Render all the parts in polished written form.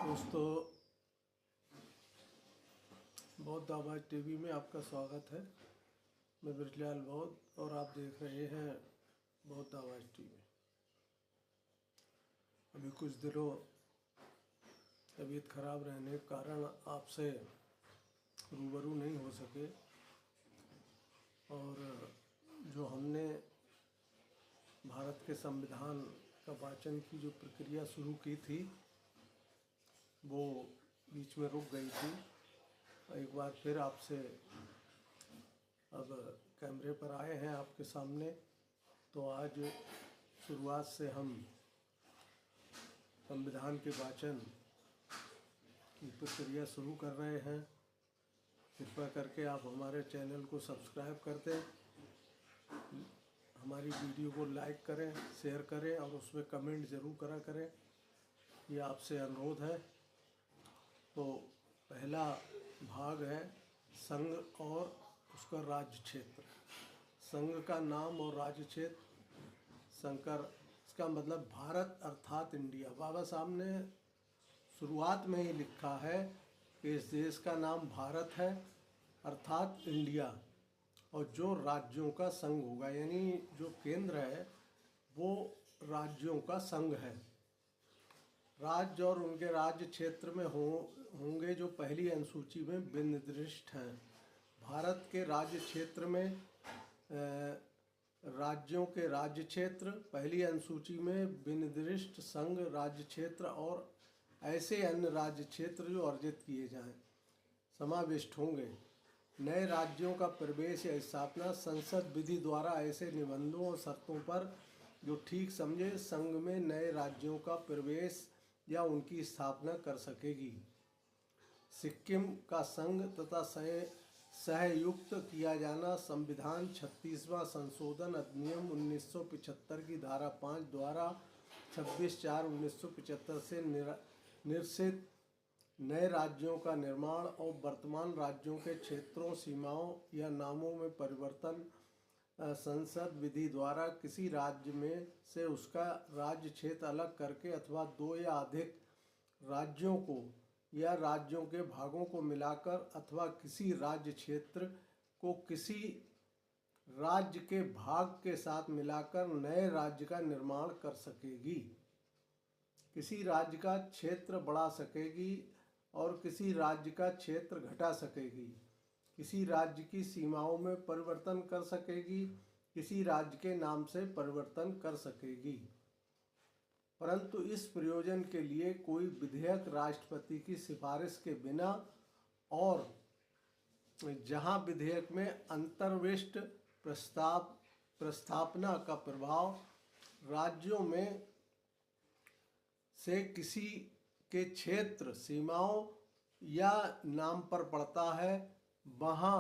दोस्तों, बौद्ध आवाज़ टीवी में आपका स्वागत है। मैं ब्रजलाल बौद्ध और आप देख रहे हैं बौद्ध आवाज़ टीवी। अभी कुछ दिनों तबीयत खराब रहने के कारण आपसे रूबरू नहीं हो सके और जो हमने भारत के संविधान का वाचन की जो प्रक्रिया शुरू की थी वो बीच में रुक गई थी। एक बार फिर आपसे अब कैमरे पर आए हैं आपके सामने, तो आज शुरुआत से हम संविधान के वाचन की प्रक्रिया शुरू कर रहे हैं। कृपया करके आप हमारे चैनल को सब्सक्राइब कर दें, हमारी वीडियो को लाइक करें, शेयर करें और उसमें कमेंट ज़रूर करा करें, ये आपसे अनुरोध है। तो पहला भाग है संघ और उसका राज्य क्षेत्र। संघ का नाम और राज्य क्षेत्र। शंकर, इसका मतलब भारत अर्थात इंडिया। बाबा साहब ने शुरुआत में ही लिखा है कि इस देश का नाम भारत है अर्थात इंडिया, और जो राज्यों का संघ होगा, यानी जो केंद्र है वो राज्यों का संघ है। राज्य और उनके राज्य क्षेत्र में होंगे जो पहली अनुसूची में विनिर्दिष्ट हैं। भारत के राज्य क्षेत्र में राज्यों के राज्य क्षेत्र पहली अनुसूची में विनिर्दिष्ट संघ राज्य क्षेत्र और ऐसे अन्य राज्य क्षेत्र जो अर्जित किए जाएं समाविष्ट होंगे। नए राज्यों का प्रवेश या स्थापना संसद विधि द्वारा ऐसे निबंधों और शर्तों पर जो ठीक समझे संघ में नए राज्यों का प्रवेश या उनकी स्थापना कर सकेगी। सिक्किम का संघ तथा सहयुक्त किया जाना संविधान 36वां संशोधन अधिनियम 1975 की धारा 5 द्वारा 26/4/1975 से निश्चित नए राज्यों का निर्माण और वर्तमान राज्यों के क्षेत्रों, सीमाओं या नामों में परिवर्तन संसद विधि द्वारा किसी राज्य में से उसका राज्य क्षेत्र अलग करके अथवा दो या अधिक राज्यों को या राज्यों के भागों को मिलाकर अथवा किसी राज्य क्षेत्र को किसी राज्य के भाग के साथ मिलाकर नए राज्य का निर्माण कर सकेगी। किसी राज्य का क्षेत्र बढ़ा सकेगी और किसी राज्य का क्षेत्र घटा सकेगी। किसी राज्य की सीमाओं में परिवर्तन कर सकेगी, किसी राज्य के नाम से परिवर्तन कर सकेगी। परंतु इस प्रयोजन के लिए कोई विधेयक राष्ट्रपति की सिफारिश के बिना और जहां विधेयक में अंतर्विष्ट प्रस्तावना का प्रभाव राज्यों में से किसी के क्षेत्र, सीमाओं या नाम पर पड़ता है, वहाँ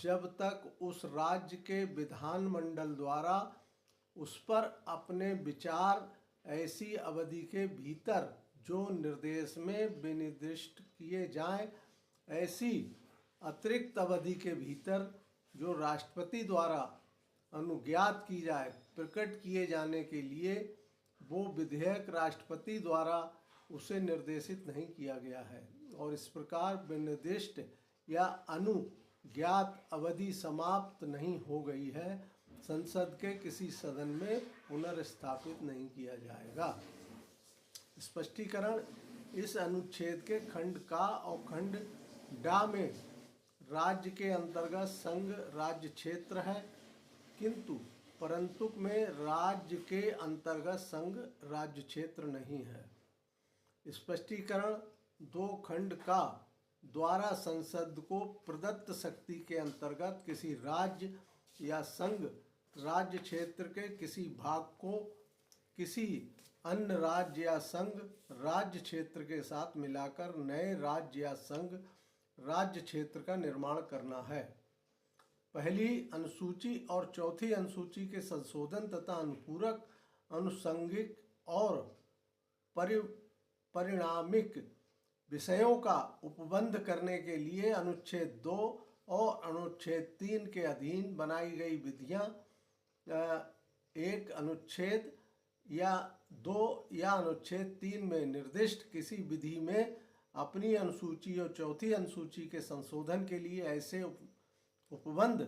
जब तक उस राज्य के विधानमंडल द्वारा उस पर अपने विचार ऐसी अवधि के भीतर जो निर्देश में विनिर्दिष्ट किए जाएं, ऐसी अतिरिक्त अवधि के भीतर जो राष्ट्रपति द्वारा अनुज्ञात की जाए, प्रकट किए जाने के लिए वो विधेयक राष्ट्रपति द्वारा उसे निर्देशित नहीं किया गया है और इस प्रकार विनिर्दिष्ट या अनुज्ञात अवधि समाप्त नहीं हो गई है, संसद के किसी सदन में पुनर्स्थापित नहीं किया जाएगा। स्पष्टीकरण: इस अनुच्छेद के खंड का और खंड डा में राज्य के अंतर्गत संघ राज्य क्षेत्र है, किंतु परंतु में राज्य के अंतर्गत संघ राज्य क्षेत्र नहीं है। स्पष्टीकरण: 2 खंड का द्वारा संसद को प्रदत्त शक्ति के अंतर्गत किसी राज्य या संघ राज्य क्षेत्र के किसी भाग को किसी अन्य राज्य या संघ राज्य क्षेत्र के साथ मिलाकर नए राज्य या संघ राज्य क्षेत्र का निर्माण करना है। पहली अनुसूची और चौथी अनुसूची के संशोधन तथा अनुपूरक, अनुषंगिक और परिणामिक विषयों का उपबंध करने के लिए अनुच्छेद 2 और अनुच्छेद 3 के अधीन बनाई गई विधियां एक अनुच्छेद या 2 या अनुच्छेद 3 में निर्दिष्ट किसी विधि में अपनी अनुसूची और चौथी अनुसूची के संशोधन के लिए ऐसे उपबंध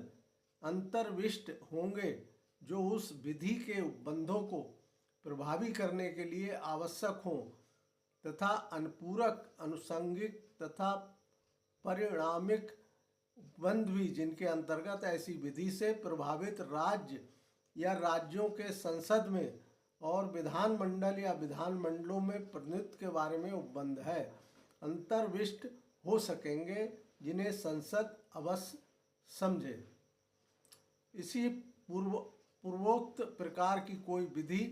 अंतर्विष्ट होंगे जो उस विधि के उपबंधों को प्रभावी करने के लिए आवश्यक हों तथा अनुपूरक, अनुषंगिक तथा परिणामिक उपबंध भी जिनके अंतर्गत ऐसी विधि से प्रभावित राज्य या राज्यों के संसद में और विधानमंडल या विधानमंडलों में प्रतिनिधित्व के बारे में उपबंध है, अंतर्विष्ट हो सकेंगे, जिन्हें संसद अवश्य समझे। इसी पूर्वोक्त प्रकार की कोई विधि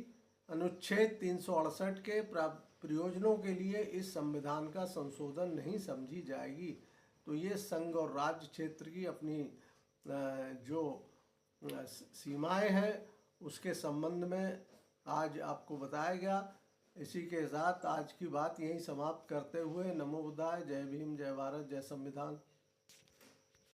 अनुच्छेद 368 के प्रयोजनों के लिए इस संविधान का संशोधन नहीं समझी जाएगी। तो ये संघ और राज्य क्षेत्र की अपनी जो सीमाएं हैं उसके संबंध में आज आपको बताया गया। इसी के साथ आज की बात यहीं समाप्त करते हुए नमो बुद्धाय, जय भीम, जय भारत, जय संविधान।